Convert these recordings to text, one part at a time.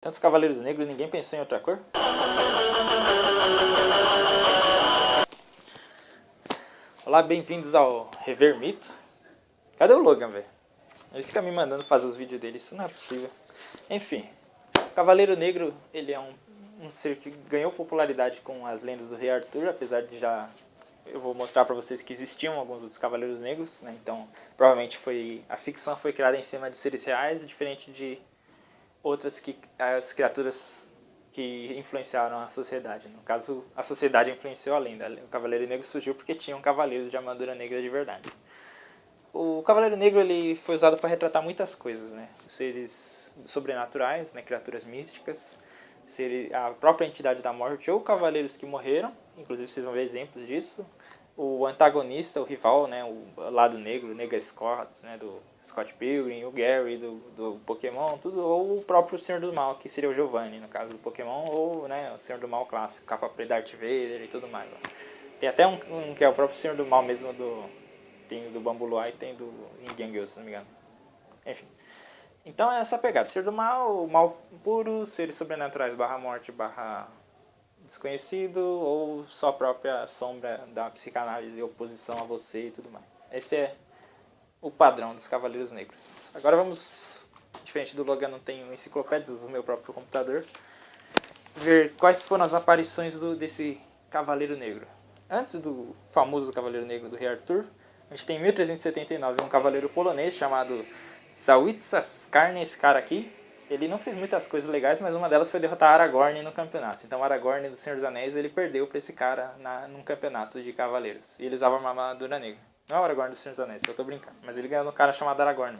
Tantos cavaleiros negros, ninguém pensou em outra cor? Olá, bem-vindos ao Rever Mito. Cadê o Logan, velho? Ele fica me mandando fazer os vídeos dele, isso não é possível. Enfim, o Cavaleiro Negro, ele é um ser que ganhou popularidade com as lendas do Rei Arthur, apesar de já... Eu vou mostrar pra vocês que existiam alguns outros Cavaleiros Negros, né? Então, provavelmente a ficção foi criada em cima de seres reais, diferente de outras as criaturas que influenciaram a sociedade. No caso, a sociedade influenciou a lenda. O Cavaleiro Negro surgiu porque tinham cavaleiros de armadura negra de verdade. O Cavaleiro Negro ele foi usado para retratar muitas coisas, né? Seres sobrenaturais, né? Criaturas místicas, a própria entidade da morte ou cavaleiros que morreram, inclusive vocês vão ver exemplos disso. O antagonista, o rival, né? O lado negro, o Nega Scott, né? Do Scott Pilgrim, o Gary do Pokémon, tudo, ou o próprio Senhor do Mal, que seria o Giovanni, no caso do Pokémon, ou né, o Senhor do Mal clássico, capa preta Darth Vader e tudo mais. Ó. Tem até um que é o próprio Senhor do Mal mesmo tem do Bambu Luar e tem do Ingengyo, se não me engano. Enfim. Então é essa pegada. Ser do mal, o mal puro, seres sobrenaturais barra morte barra desconhecido, ou só a própria sombra da psicanálise e oposição a você e tudo mais. Esse é o padrão dos Cavaleiros Negros. Agora vamos, diferente do Logan, não tenho enciclopédias, uso o meu próprio computador, ver quais foram as aparições desse Cavaleiro Negro. Antes do famoso Cavaleiro Negro do Rei Arthur, a gente tem em 1379 um cavaleiro polonês chamado Zawitsa Skarne. Esse cara aqui, ele não fez muitas coisas legais, mas uma delas foi derrotar Aragorn no campeonato. Então Aragorn do Senhor dos Anéis, ele perdeu para esse cara num campeonato de cavaleiros. E ele usava uma armadura negra. Não é o Aragorn do Senhor dos Anéis, eu tô brincando. Mas ele ganhou no cara chamado Aragorn.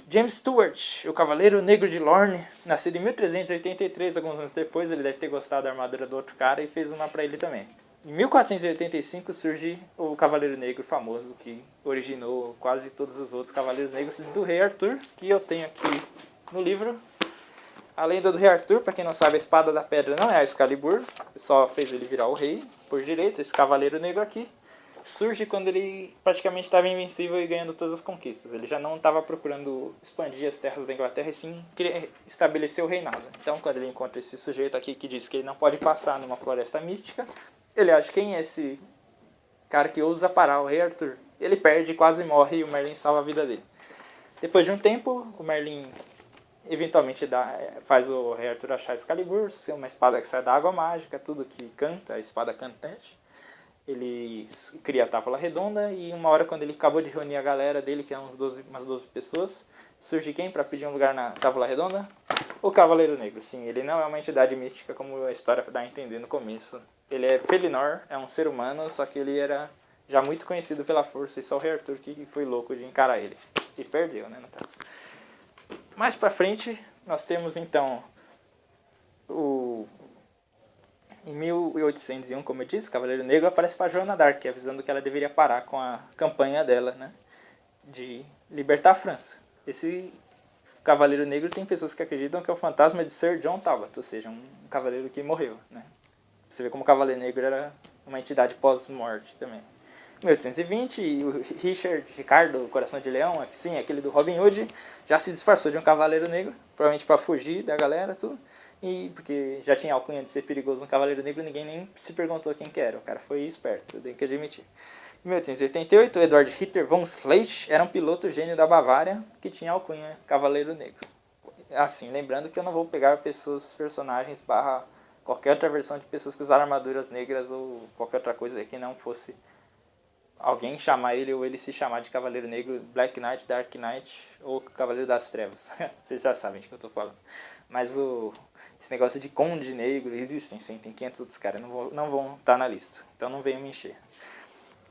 James Stewart, o Cavaleiro Negro de Lorne, nascido em 1383, alguns anos depois. Ele deve ter gostado da armadura do outro cara e fez uma pra ele também. Em 1485 surge o Cavaleiro Negro famoso, que originou quase todos os outros Cavaleiros Negros do Rei Arthur, que eu tenho aqui no livro. A lenda do Rei Arthur, para quem não sabe, a espada da pedra não é a Excalibur, só fez ele virar o rei por direito. Esse Cavaleiro Negro aqui surge quando ele praticamente estava invencível e ganhando todas as conquistas. Ele já não estava procurando expandir as terras da Inglaterra, e sim estabelecer o reinado. Então, quando ele encontra esse sujeito aqui que diz que ele não pode passar numa floresta mística, ele acha: quem é esse cara que ousa parar o Rei Arthur? Ele perde, quase morre, e o Merlin salva a vida dele. Depois de um tempo, o Merlin eventualmente faz o Rei Arthur achar Excalibur, uma espada que sai da água mágica, tudo que canta, a espada cantante. Ele cria a Távola Redonda e uma hora, quando ele acabou de reunir a galera dele, que é umas 12 pessoas, surge quem para pedir um lugar na Távola Redonda? O Cavaleiro Negro. Sim, ele não é uma entidade mística como a história dá a entender no começo. Ele é Pelennor, é um ser humano, só que ele era já muito conhecido pela força, e só o Rei Arthur que foi louco de encarar ele. E perdeu, né, no caso. Mais pra frente, nós temos então em 1801, como eu disse, o Cavaleiro Negro aparece para Joana d'Arc, avisando que ela deveria parar com a campanha dela, né, de libertar a França. Esse Cavaleiro Negro tem pessoas que acreditam que é o fantasma de Sir John Talbot, ou seja, um cavaleiro que morreu, né. Você vê como o Cavaleiro Negro era uma entidade pós-morte também. Em 1820, o Ricardo, o Coração de Leão, sim, aquele do Robin Hood, já se disfarçou de um Cavaleiro Negro, provavelmente para fugir da galera, tudo. E porque já tinha alcunha de ser perigoso no Cavaleiro Negro, ninguém nem se perguntou quem que era. O cara foi esperto, eu tenho que admitir. Em 1888, o Eduard Ritter von Schleich era um piloto gênio da Bavária que tinha alcunha Cavaleiro Negro. Assim, lembrando que eu não vou pegar personagens barra qualquer outra versão de pessoas que usaram armaduras negras ou qualquer outra coisa que não fosse alguém chamar ele ou ele se chamar de Cavaleiro Negro, Black Knight, Dark Knight ou Cavaleiro das Trevas. Vocês já sabem de que eu tô falando. Mas esse negócio de Conde Negro existem, sim, tem 500 outros caras, não vão estar na lista. Então não venham me encher.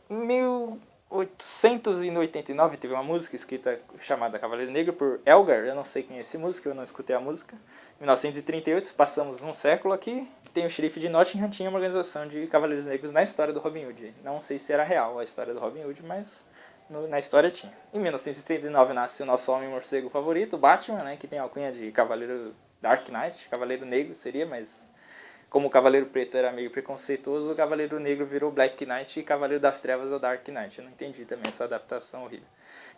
Em 1889 teve uma música escrita chamada Cavaleiro Negro por Elgar, eu não sei quem é esse músico, eu não escutei a música. Em 1938, passamos um século aqui, tem o xerife de Nottingham, tinha uma organização de Cavaleiros Negros na história do Robin Hood. Não sei se era real a história do Robin Hood, mas na história tinha. Em 1939 nasce o nosso homem-morcego favorito, o Batman, né, que tem a alcunha de Cavaleiro Dark Knight, Cavaleiro Negro seria, mas como o Cavaleiro Preto era meio preconceituoso, o Cavaleiro Negro virou Black Knight e Cavaleiro das Trevas é o Dark Knight. Eu não entendi também essa adaptação horrível.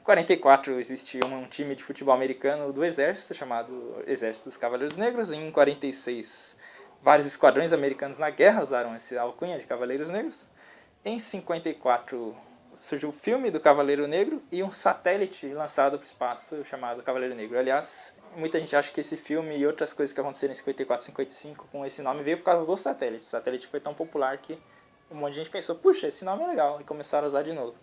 Em 44 existe um time de futebol americano do exército, chamado Exército dos Cavaleiros Negros. Em 46, vários esquadrões americanos na guerra usaram essa alcunha de Cavaleiros Negros. Em 54 surgiu o filme do Cavaleiro Negro e um satélite lançado para o espaço chamado Cavaleiro Negro. Aliás, muita gente acha que esse filme e outras coisas que aconteceram em 54 e 55 com esse nome veio por causa do satélite. O satélite foi tão popular que um monte de gente pensou, puxa, esse nome é legal, e começaram a usar de novo.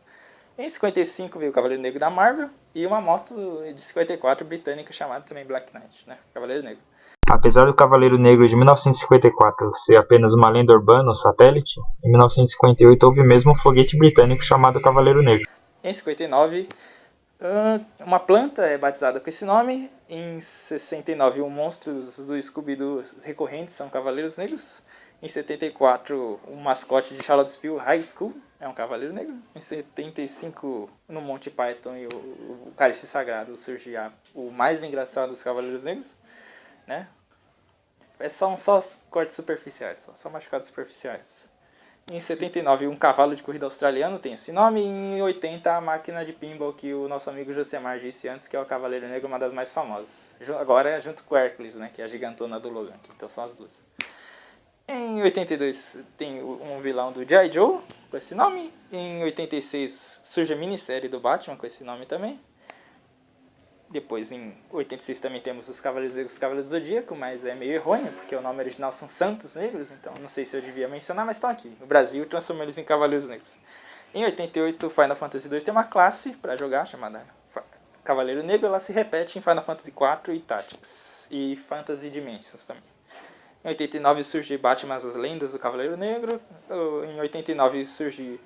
Em 55 veio o Cavaleiro Negro da Marvel e uma moto de 54 britânica chamada também Black Knight, né? Cavaleiro Negro. Apesar do Cavaleiro Negro de 1954 ser apenas uma lenda urbana, um satélite, em 1958 houve mesmo um foguete britânico chamado Cavaleiro Negro. Em 59, uma planta é batizada com esse nome. Em 69, os monstros do Scooby-Doo recorrentes são Cavaleiros Negros. Em 74, o mascote de Charlottesville High School é um Cavaleiro Negro. Em 75, no Monty Python e o Cálice Sagrado surge o mais engraçado dos Cavaleiros Negros, né? São só cortes superficiais, só machucados superficiais. Em 79, um cavalo de corrida australiano tem esse nome. E em 80, a máquina de pinball que o nosso amigo Josemar disse antes, que é o Cavaleiro Negro, uma das mais famosas. Agora é junto com o Hércules, né, que é a gigantona do Logan. Então são as duas. Em 82 tem um vilão do G.I. Joe com esse nome. Em 86 surge a minissérie do Batman com esse nome também. Depois, em 86, também temos os Cavaleiros Negros e os Cavaleiros do Zodíaco, mas é meio errôneo, porque o nome original são Santos Negros, então não sei se eu devia mencionar, mas estão aqui. O Brasil transformou eles em Cavaleiros Negros. Em 88, Final Fantasy II tem uma classe para jogar, chamada Cavaleiro Negro. Ela se repete em Final Fantasy IV e Tactics, e Fantasy Dimensions também. Em 89 surge Batman As Lendas do Cavaleiro Negro. Em 89 surge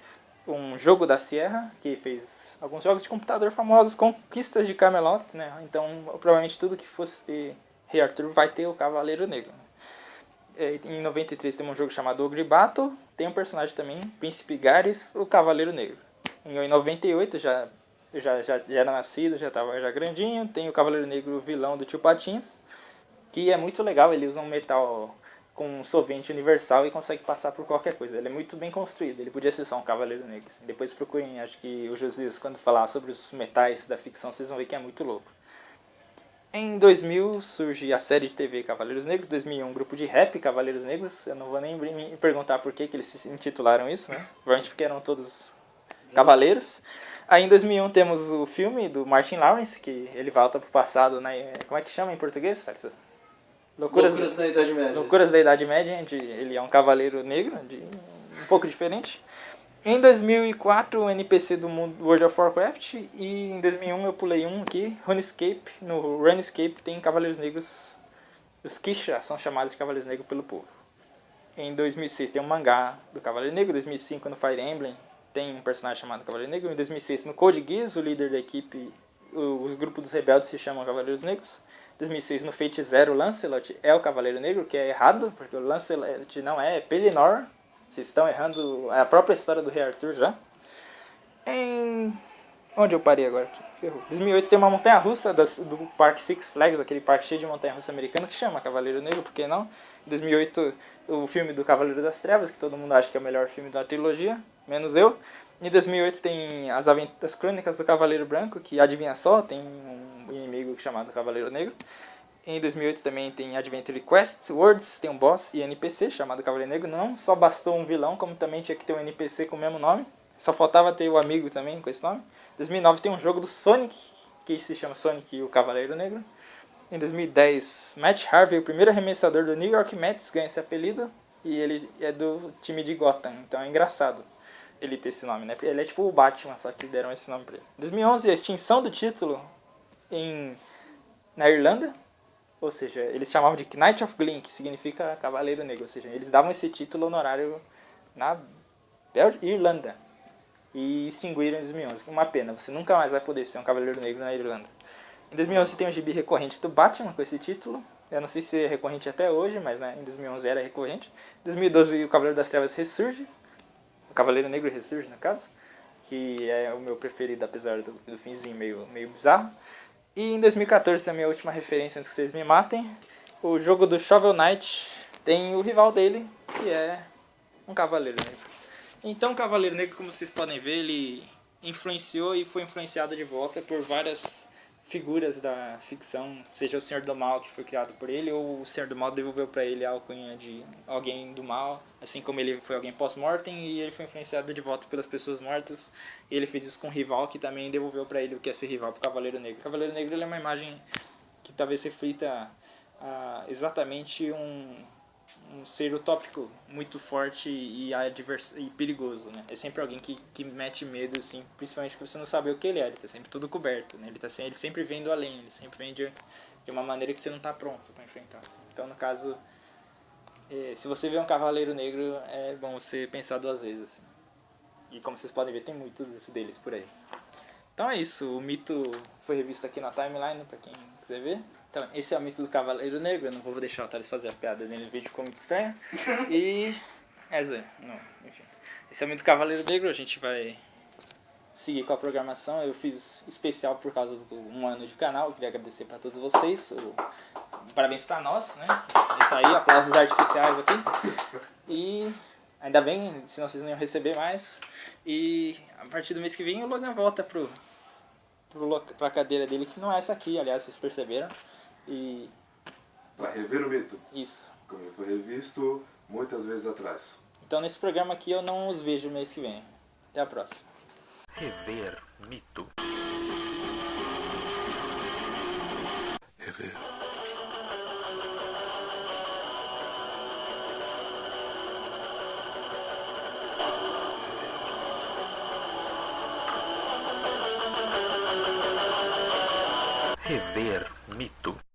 um jogo da Sierra, que fez alguns jogos de computador famosos, Conquistas de Camelot, né? Então, provavelmente tudo que fosse ter Rei Arthur vai ter o Cavaleiro Negro. Em 93 tem um jogo chamado Ogre Battle, tem um personagem também, Príncipe Garys, o Cavaleiro Negro. Em 98 já era nascido, já estava já grandinho, tem o Cavaleiro Negro, o vilão do Tio Patins, que é muito legal, ele usa um metal com um solvente universal e consegue passar por qualquer coisa. Ele é muito bem construído, ele podia ser só um Cavaleiro Negro. Assim. Depois procurem, acho que o Josias, quando falar sobre os metais da ficção, vocês vão ver que é muito louco. Em 2000 surge a série de TV Cavaleiros Negros, 2001 um grupo de rap Cavaleiros Negros, eu não vou nem me perguntar por que eles se intitularam isso, né? Provavelmente porque eram todos cavaleiros. Aí em 2001 temos o filme do Martin Lawrence, que ele volta pro passado, né? Como é que chama em português, Tarso? Loucuras da Idade Média. Loucuras da Idade Média, onde ele é um cavaleiro negro, um pouco diferente. Em 2004, o NPC do mundo World of Warcraft. E em 2001 eu pulei um aqui, RuneScape. No RuneScape tem Cavaleiros Negros. Os Kisha são chamados de Cavaleiros Negros pelo povo. Em 2006 tem um mangá do Cavaleiro Negro. Em 2005 no Fire Emblem tem um personagem chamado Cavaleiro Negro. Em 2006 no Code Geass, o líder da equipe, os grupos dos rebeldes se chamam Cavaleiros Negros. 2006 no Fate Zero, Lancelot é o Cavaleiro Negro, que é errado, porque o Lancelot não é Pelennor. Vocês estão errando a própria história do Rei Arthur já. Onde eu parei agora aqui? Ferrou. 2008 tem uma montanha-russa do Parque Six Flags, aquele parque cheio de montanha-russa americana, que chama Cavaleiro Negro, por que não? Em 2008 o filme do Cavaleiro das Trevas, que todo mundo acha que é o melhor filme da trilogia, menos eu. Em 2008 tem as Crônicas do Cavaleiro Branco, que adivinha só, tem um inimigo chamado Cavaleiro Negro. Em 2008 também tem Adventure Quest Worlds, tem um boss e NPC chamado Cavaleiro Negro. Não só bastou um vilão, como também tinha que ter um NPC com o mesmo nome. Só faltava ter o amigo também com esse nome. Em 2009 tem um jogo do Sonic, que se chama Sonic e o Cavaleiro Negro. Em 2010, Matt Harvey, o primeiro arremessador do New York Mets, ganha esse apelido. E ele é do time de Gotham, então é engraçado ele ter esse nome, né? Ele é tipo o Batman, só que deram esse nome pra ele. Em 2011, a extinção do título na Irlanda. Ou seja, eles chamavam de Knight of Glyn, que significa Cavaleiro Negro. Ou seja, eles davam esse título honorário na Irlanda. E extinguiram em 2011. Uma pena, você nunca mais vai poder ser um Cavaleiro Negro na Irlanda. Em 2011 tem um gibi recorrente do Batman com esse título. Eu não sei se é recorrente até hoje, mas né, em 2011 era recorrente. Em 2012 o Cavaleiro das Trevas ressurge. O Cavaleiro Negro ressurge, no caso. Que é o meu preferido, apesar do finzinho meio bizarro. E em 2014, a minha última referência antes que vocês me matem, o jogo do Shovel Knight tem o rival dele, que é um Cavaleiro Negro. Então o Cavaleiro Negro, como vocês podem ver, ele influenciou e foi influenciada de volta por várias figuras da ficção, seja o Senhor do Mal, que foi criado por ele, ou o Senhor do Mal devolveu para ele a alcunha de alguém do mal, assim como ele foi alguém pós-mortem e ele foi influenciado de volta pelas pessoas mortas. E ele fez isso com o rival, que também devolveu para ele o que é ser rival, pro Cavaleiro Negro. O Cavaleiro Negro ele é uma imagem que talvez reflita exatamente um ser utópico muito forte e perigoso, né? É sempre alguém que mete medo, assim, principalmente porque você não sabe o que ele é, ele tá sempre tudo coberto, né? Ele sempre vem do além, ele sempre vem de uma maneira que você não tá pronto para enfrentar, assim. Então, no caso, se você vê um Cavaleiro Negro, é bom você pensar duas vezes, assim. E como vocês podem ver, tem muitos deles por aí. Então é isso, o mito foi revisto aqui na timeline, para quem quiser ver. Então, esse é o mito do Cavaleiro Negro. Eu não vou deixar o Thales fazer a piada nele no vídeo, ficou muito estranho. E... enfim. Esse é o mito do Cavaleiro Negro, a gente vai seguir com a programação. Eu fiz especial por causa do 1 ano de canal. Eu queria agradecer para todos vocês. Parabéns para nós, né? Isso aí, aplausos artificiais aqui. E ainda bem, senão vocês não iam receber mais. E a partir do mês que vem o Logan volta pra cadeira dele, que não é essa aqui, aliás, vocês perceberam. E... para rever o mito. Isso. Como ele foi revisto muitas vezes atrás. Então nesse programa aqui eu não os vejo mês que vem. Até a próxima. Rever mito. Rever. Rever mito.